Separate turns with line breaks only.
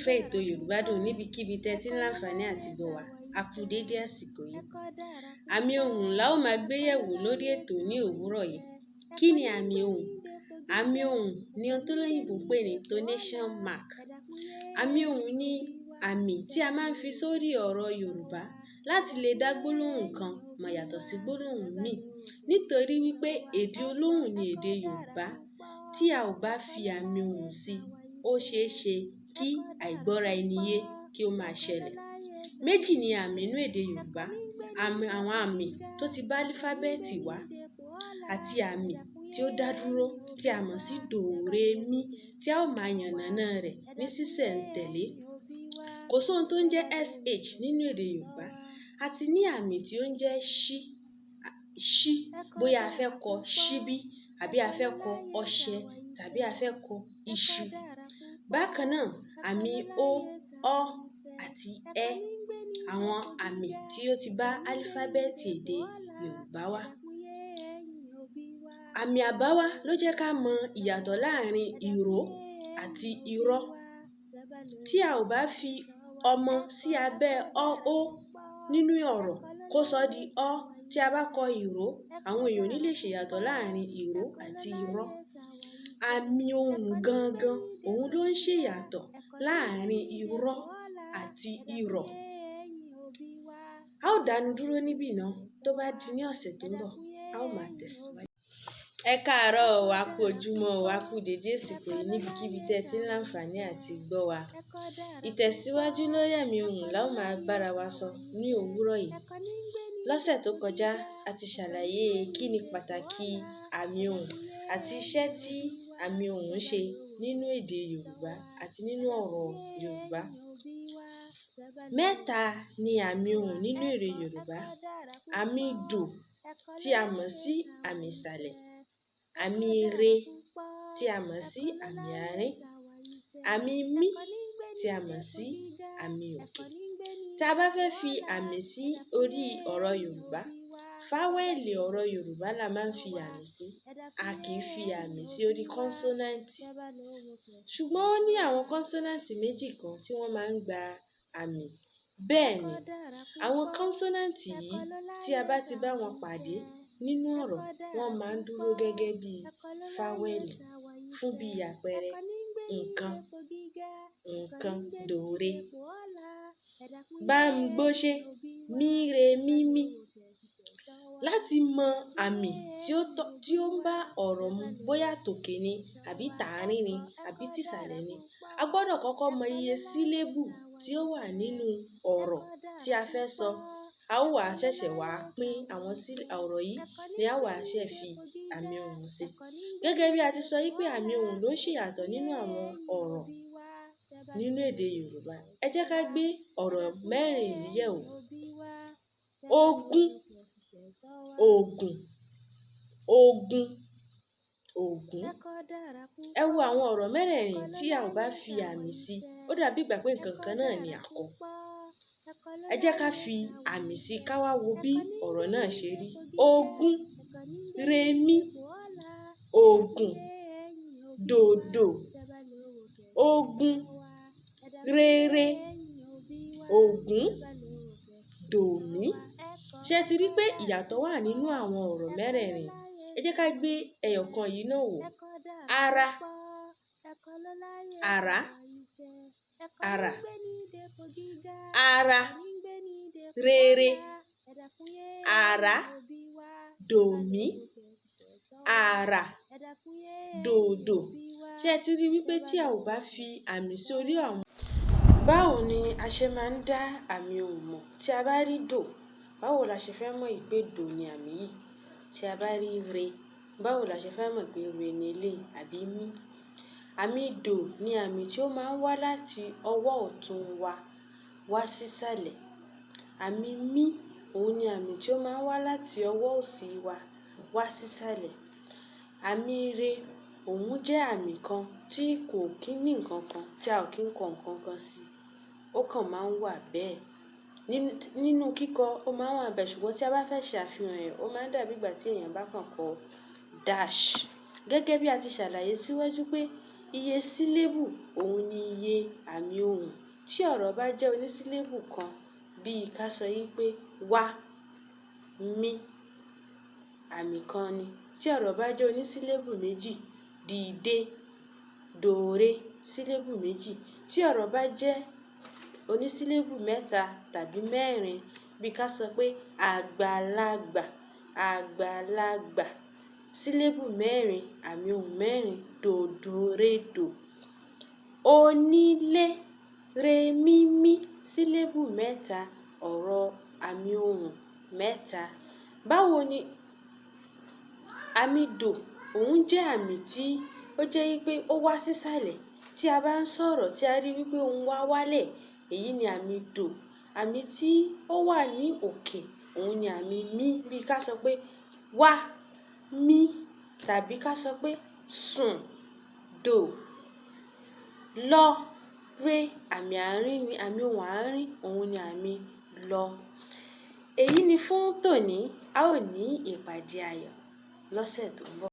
olólùfẹ́ ètò Yorùbá Dùn níbikíbi tẹ́ ti ń láǹfààní àti gbọ́ wa, a kú déédé àsìkò yìí. Àmì ohùn la ó máa gbé yẹ̀wò lórí ètò ní òwúrọ̀ yìí. Kí ni àmì ohùn? Àmì ohùn ni ohun tó lóyìnbó pè ní Tonation mark. Àmì ohùn ni àmì tí a máa ń fi sórí ọ̀rọ̀ Yorùbá láti lè dá gbólóhùn kan mọ̀ yàtọ̀ sí gbólóhùn míì. Nítorí wípé èdè olóhùn ni èdè Yorùbá. Tí a ò bá fi àmì ohùn sí, ó ṣeé ṣe kí àìgbọ́ra ẹni yé kí ó máa ṣẹlẹ̀. Méjì ni àmì inú èdè Yorùbá. Àwọn àmì tó ti bá álífábẹ́ẹ̀tì wá àti àmì tí ó dá dúró tí a mọ̀ sí dò, re, mí tí a ó máa yànnàná rẹ̀ ní sísẹ̀ntẹ̀lé. Kò sóhun tó ń jẹ́ SH nínú èdè Yorùbá. A ti ní àmì tí ó ń jẹ́ ṣí, bóyá a fẹ́ kọ ṣíbí àbí a fẹ́ kọ ọṣẹ tàbí a fẹ́ kọ iṣu. Bákan náà, àmì ó, ọ́ àti ẹ́, àwọn àmì tí ó ti bá álífábẹ́ẹ̀tì èdè Yorùbá wá. Àmì àbáwá ló jẹ́ ká mọ ìyàtọ̀ láàrin ìró àti irọ́. Tí a ò bá fi ọmọ sí abẹ́ ó nínú ọ̀rọ̀ kó sọ di ọ́, tí a bá kọ ìró, àwọn èèyàn ò ní lè ṣe ìyàtọ̀ láàrin ìró àti irọ́. Àmì ohùn gangan, òun ló ń ṣe ìyàtọ̀ láàrin irọ́ àti irọ́. A ó dánu dúró níbí náà, tó bá di ní ọ̀sẹ̀ tó ń bọ̀, a ó máa tẹ̀síwájú. Ẹ káàárọ̀ o, a kú ojúmọ́ o, a kú dédé àsìkò yìí níbikíbi tẹ́ ti ń láǹfààní àti gbọ́ wa. Ìtẹ̀síwájú lórí àmì ohùn la ó máa bára wa sọ ní òwúrọ̀ yìí. Lọ́sẹ̀ tó kọjá, a ti ṣàlàyé kí ni pàtàkì àmì ohùn àti iṣẹ́ tí àmì ohùn ń ṣe nínú èdè Yorùbá àti nínú ọ̀rọ̀ Yorùbá. Mẹ́ta ni àmì ohùn nínú èdè Yorùbá. Àmì dò tí a mọ̀ sí àmì ìsàlẹ̀, àmì re tí a mọ̀ sí àmì àárín, àmì mí tí a mọ̀ sí àmì òkè. Tí a bá fẹ́ fi àmì sí orí ọ̀rọ̀ Yorùbá, fáwẹ́ẹ̀lì ọ̀rọ̀ Yorùbá la máa ń fi àmì sí. A kì í fi àmì sí orí kọ́nsọ́náǹtì. Ṣùgbọ́n ó ní àwọn kọ́nsọ́náǹtì méjì kan tí wọ́n máa ń gba àmì. Bẹ́ẹ̀ ni, àwọn kọ́nsọ́náǹtì yìí tí a bá ti bá wọn pàdé nínú ọ̀rọ̀, wọ́n máa ń dúró gẹ́gẹ́ bí fáwẹ́ẹ̀lì fún bí àpẹẹrẹ nǹkan, dòre. Bá ń gbóṣé, mí re mí mí. Láti mọ àmì tí ó ń bá ọ̀rọ̀ mu, bóyá tòkè ni àbí tàárín ni àbí tìsàlẹ̀ ni, a gbọ́dọ̀ kọ́kọ́ mọ iye sílébù tí ó wà nínú ọ̀rọ̀ tí a fẹ́ sọ. A ó wá ṣẹ̀ṣẹ̀ wá pín àwọn ọ̀rọ̀ yìí ni a wá ṣẹ̀ fi àmì ohùn sí. Gẹ́gẹ́ bí a ti sọ wípé àmì ohùn ló ń ṣe ìyàtọ̀ nínú àwọn ọ̀rọ̀ nínú èdè Yorùbá. Ẹ jẹ́ ká gbé ọ̀rọ̀ mẹ́rin yìí yẹ̀wò. Ogún, ògùn, ogun, ògún. Ẹ wo àwọn ọ̀rọ̀ mẹ́rẹ̀ẹ̀rin tí a ò bá fi àmì sí, ó dàbí ìgbà pé nǹkan kan náà ni àkọ́. Ẹ jẹ́ ká fi àmì sí ká wá wo bí ọ̀rọ̀ náà ṣe rí. Ogún, re mí, ògùn, dòdò, ogun, rere, ògún, dòmí. Ṣé ẹ ti rí pé ìyàtọ̀ wà nínú àwọn ọ̀rọ̀ mẹ́rẹ̀ẹ̀rin? Ẹ jẹ́ ká gbé ẹyọ̀kan yìí náà wò. Ara, àrá, àrà, ara, rere, àrá, dòmí, àrà, dòdò. Ṣé ẹ ti rí wípé tí a ò bá fi àmì sí orí àwọn. Báwo ni a ṣe máa ń dá àmì ohùn mọ̀? Tí a bá rí dò, báwo la ṣe fẹ́ mọ̀ pé dò ni àmì yìí? Tí a bá rí re, báwo la ṣe fẹ́ mọ̀ pé re ni eléyìí àbí mí? Àmì dò ni àmì tí ó máa ń wá láti ọwọ́ ọ̀tún wa wá sísàlẹ̀. Àmì mí, òun ni àmì tí ó máa ń wá láti ọwọ́ òsì wa wá sísàlẹ̀. Àmì re, òun jẹ́ àmì kan tí kò kí ní nǹkan kan, tí a ò kí ń kọ nǹkan kan sí. Ó kàn máa ń wà bẹ́ẹ̀. Nínú kíkọ, ó máa ń wà bẹ́ẹ̀, ṣùgbọ́n tí a bá fẹ́ ṣe àfihàn ẹ̀, ó máa ń dàbí ìgbà tí èèyàn bá kàn kọ dash. Gẹ́gẹ́ bí a ti ṣàlàyé síwájú pé Iye sílébù òun ni iye àmì ohùn. Tí ọ̀rọ̀ bá jẹ́ onísílébù kan, bíi ká sọ yí pé wá, mí, àmì kan ni. Tí ọ̀rọ̀ bá jẹ́ onísílébù méjì, dìde, dòre, sílébù méjì. Tí ọ̀rọ̀ bá jẹ́ onísílébù mẹ́ta tàbí mẹ́rin, bíi ká sọ pé àgbàlagbà, àgbàlagbà, sílébù mẹ́rin, àmì ohùn mẹ́rin, dòdòredò. Onílé, remímí, sílébù mẹ́ta, ọ̀rọ̀ àmì ohùn mẹ́ta. Báwo ni àmì dò? Òun jẹ́ àmì tí ó jẹ́ wípé ó wá sísàlẹ̀. Tí a bá ń sọ̀rọ̀ tí a rí wípé ohùn wa wálẹ̀, èyí ni àmì dò. Àmì tí ó wà ní òkè, òun ni àmì mí. Bíi ká sọ pé wá, mí, tàbí ká sọ pé sùn, dò, lọ, re. Àmì àárín ni àmì ohùn àárín, òun ni àmì lọ. Èyí ni fún tòní. A ó ní ìpàdé ayọ̀ lọ́sẹ̀ tó ń bọ̀.